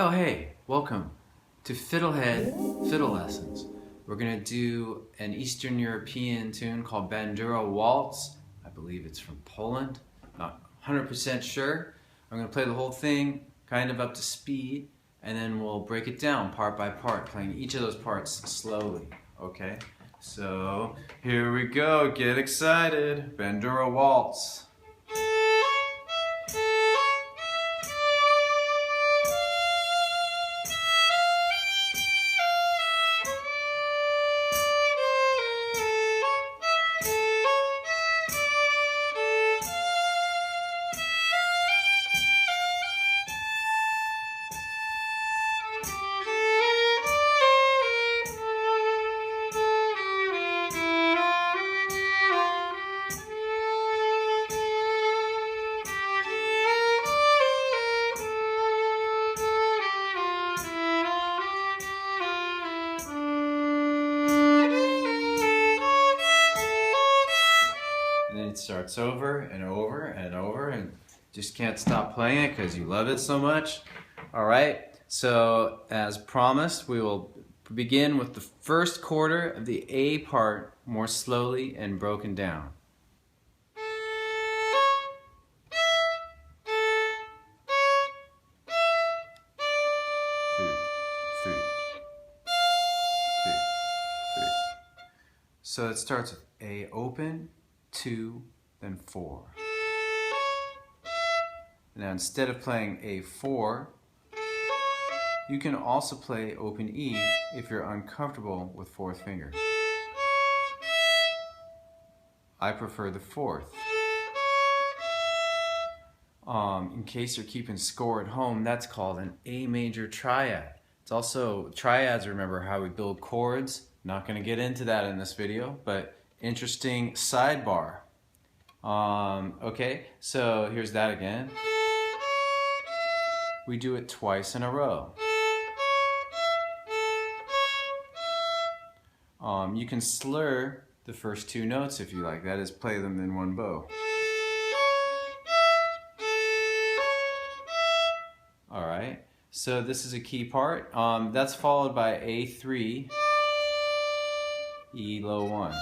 Oh hey, welcome to FiddleHed Fiddle Lessons. We're going to do an Eastern European tune called Bandura Waltz. I believe it's from Poland, not 100% sure. I'm going to play the whole thing kind of up to speed, and then we'll break it down part by part, playing each of those parts slowly, okay? So here we go, get excited, Bandura Waltz. It starts over and over and over and just can't stop playing it because you love it so much. Alright, so as promised, we will begin with the first quarter of the A part more slowly and broken down. Two, three, two, three. So it starts with A open, 2, then 4. Now instead of playing A4, you can also play open E if you're uncomfortable with 4th finger. I prefer the 4th. In case you're keeping score at home, that's called an A major triad. It's also, triads, remember how we build chords. Not going to get into that in this video, but interesting sidebar. Okay, so here's that again. We do it twice in a row. You can slur the first 2 notes if you like. That is, play them in one bow. Alright, so this is a key part. That's followed by A3, E low 1.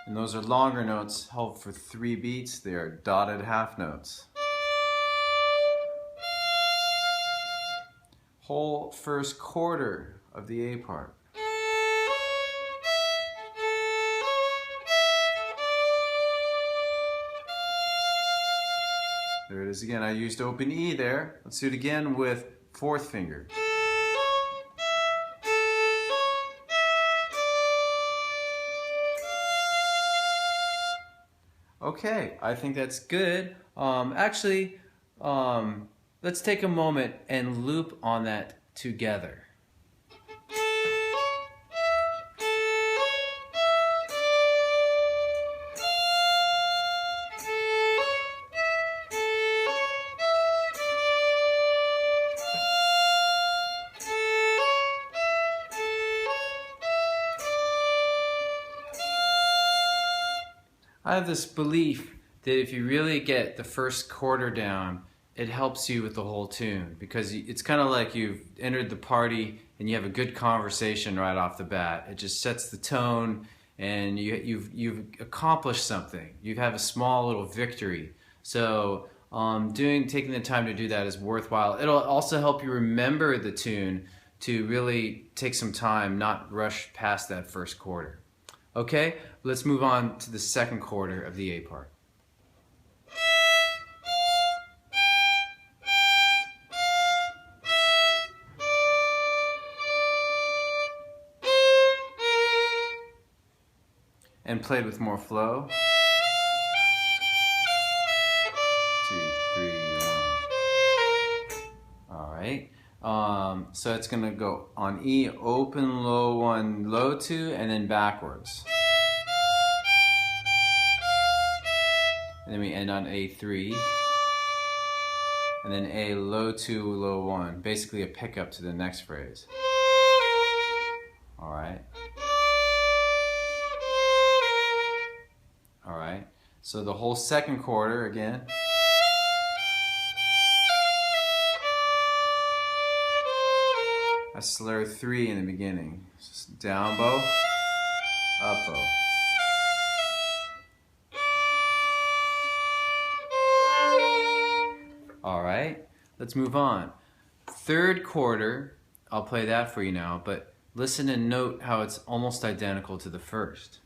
And those are longer notes, held for 3 beats. They are dotted half notes. Whole first quarter of the A part. There it is again. I used open E there. Let's do it again with 4th finger. Okay, I think that's good. Let's take a moment and loop on that together. I have this belief that if you really get the first quarter down, it helps you with the whole tune, because it's kind of like you've entered the party and you have a good conversation right off the bat. It just sets the tone, and you've accomplished something. You have a small little victory. So taking the time to do that is worthwhile. It'll also help you remember the tune, to really take some time, not rush past that first quarter. Okay, let's move on to the second quarter of the A part. And played with more flow. 2, 3, 1. Alright. So it's going to go on E, open, low 1, low 2, and then backwards. And then we end on A3. And then A, low 2, low 1. Basically a pickup to the next phrase. Alright. Alright. So the whole second quarter again. slur 3 in the beginning. Down bow, up bow. Alright, let's move on. Third quarter, I'll play that for you now, but listen and note how it's almost identical to the first.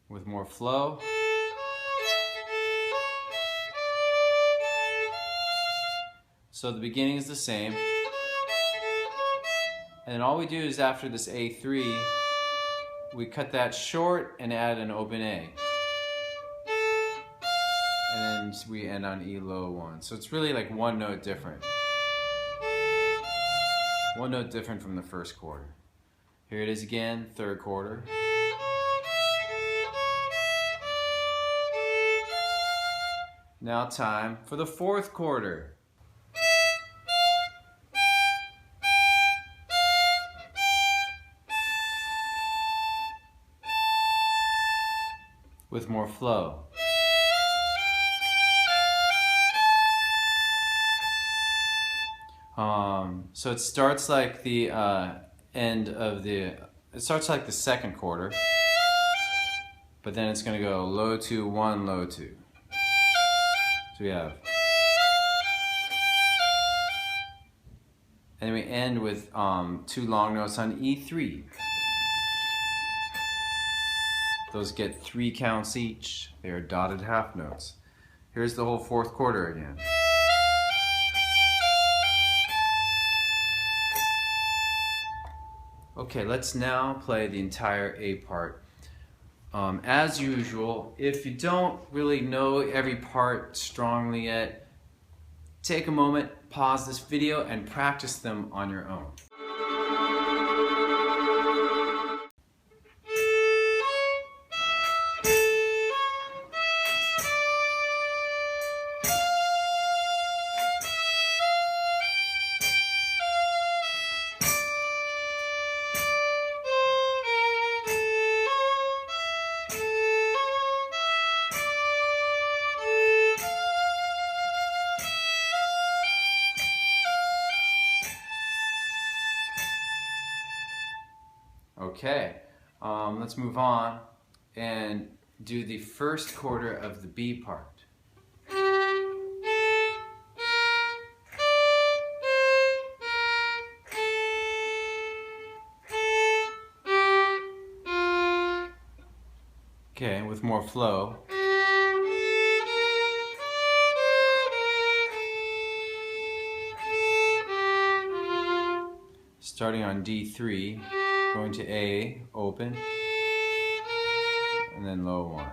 With more flow. So the beginning is the same. And all we do is after this A3, we cut that short and add an open A. And then we end on E low 1. So it's really like one note different. One note different from the first quarter. Here it is again, third quarter. Now time for the fourth quarter. With more flow. So it starts like the end of the, it starts like the second quarter, but then it's going to go low 2, 1, low 2. So we have, and then we end with 2 long notes on E3. Those get 3 counts each. They are dotted half notes. Here's the whole fourth quarter again. Okay, let's now play the entire A part. As usual, if you don't really know every part strongly yet, take a moment, pause this video, and practice them on your own. Okay, let's move on and do the first quarter of the B part. Okay, with more flow. Starting on D3. Going to A, open, and then low 1.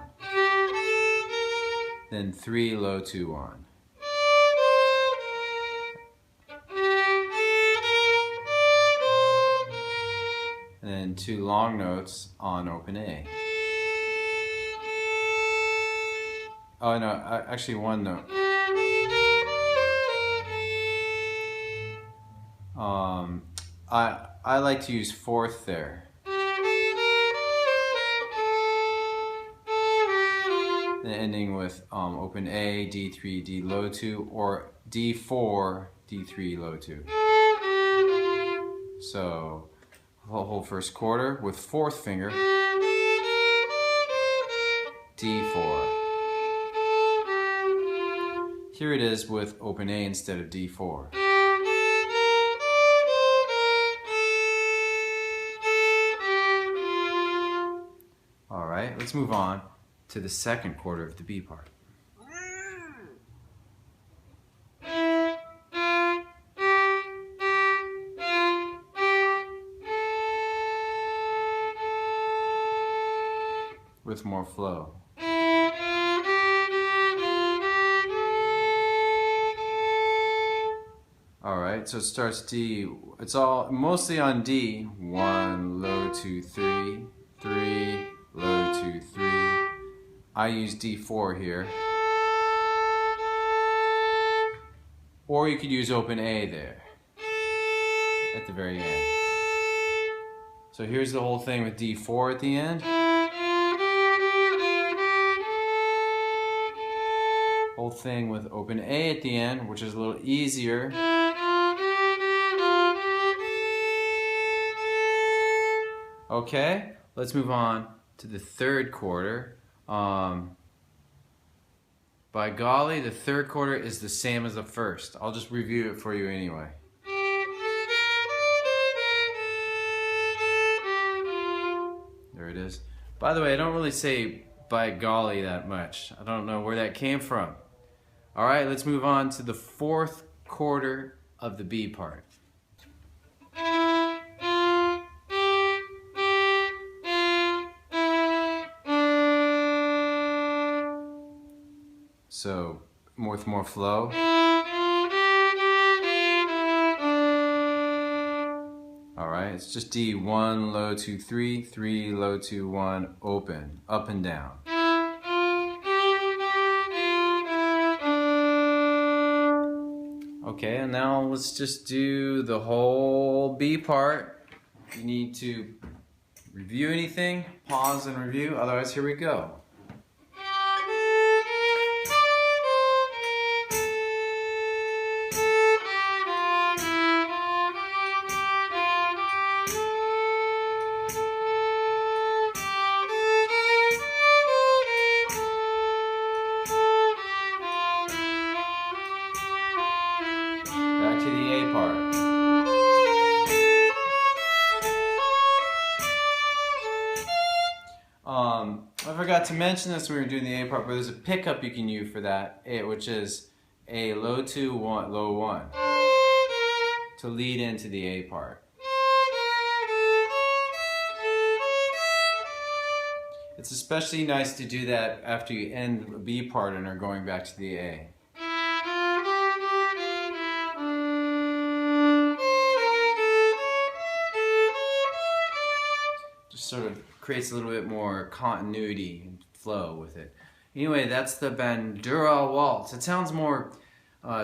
Then 3, low 2, 1. And then 2 long notes on open A. Oh no, actually 1 note. I like to use fourth there. Then ending with open A, D3, D low 2, or D4, D3, low 2. So the whole first quarter with fourth finger, D4. Here it is with open A instead of D4. Alright, let's move on to the second quarter of the B part. With more flow. Alright, so it starts D, it's all mostly on D. 1, low 2, 3, 3, low 2, 3. I use D4 here. Or you could use open A there at the very end. So here's the whole thing with D4 at the end. whole thing with open A at the end, which is a little easier. Okay, let's move on to the third quarter. By golly, the third quarter is the same as the first. I'll just review it for you anyway. There it is. By the way, I don't really say by golly that much. I don't know where that came from. All right, let's move on to the fourth quarter of the B part. So, with more flow. Alright, it's just D, 1, low, 2, 3, 3, low, 2, 1, open, up and down. Okay, and now let's just do the whole B part. If you need to review anything, pause and review, otherwise here we go. Back to the A part. I forgot to mention this when we were doing the A part, but there's a pickup you can use for that, which is a low 2, 1, low 1, to lead into the A part. It's especially nice to do that after you end the B part and are going back to the A. Sort of creates a little bit more continuity and flow with it. Anyway, that's the Bandura Waltz. It sounds more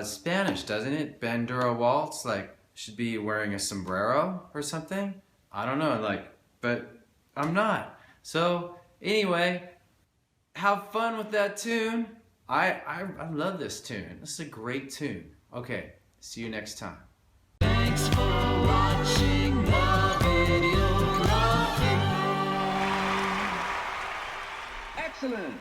Spanish, doesn't it? Bandura Waltz, like should be wearing a sombrero or something. I don't know, like, but I'm not. So anyway, have fun with that tune. I love this tune. This is a great tune. Okay, see you next time. Thanks for watching the video. Excellent!